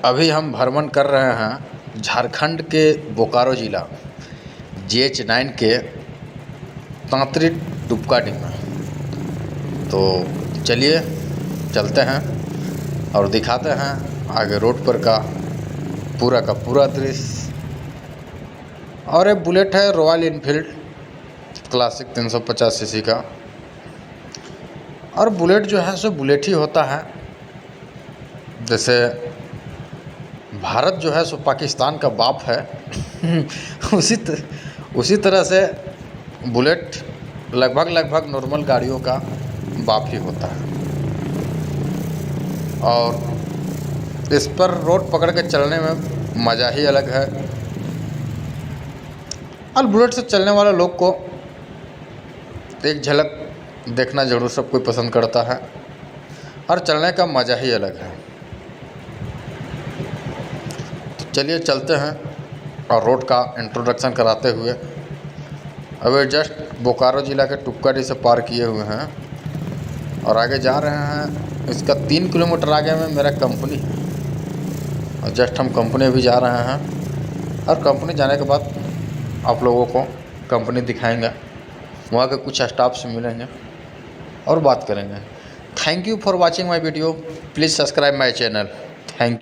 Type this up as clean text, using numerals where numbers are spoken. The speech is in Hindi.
अभी हम भ्रमण कर रहे हैं झारखंड के बोकारो ज़िला GH9 के तांतरी डुबकाडी में। तो चलिए चलते हैं और दिखाते हैं आगे रोड पर का पूरा दृश्य। और एक बुलेट है रॉयल इनफील्ड क्लासिक 350 सीसी का। और बुलेट जो है सो बुलेट ही होता है। जैसे भारत जो है सो पाकिस्तान का बाप है उसी तरह से बुलेट लगभग नॉर्मल गाड़ियों का बाप ही होता है। और इस पर रोड पकड़ के चलने में मज़ा ही अलग है। और बुलेट से चलने वाले लोग को एक झलक देखना ज़रूर सब कोई पसंद करता है और चलने का मज़ा ही अलग है। तो चलिए चलते हैं और रोड का इंट्रोडक्शन कराते हुए अभी जस्ट बोकारो ज़िला के टुक्काडी से पार किए हुए हैं और आगे जा रहे हैं। इसका 3 किलोमीटर आगे में मेरा कंपनी है और जस्ट हम कंपनी भी जा रहे हैं। और कंपनी जाने के बाद आप लोगों को कंपनी दिखाएंगे, वहाँ के कुछ स्टाफ से मिलेंगे और बात करेंगे। Thank you for watching my video. Please subscribe my channel. Thank you.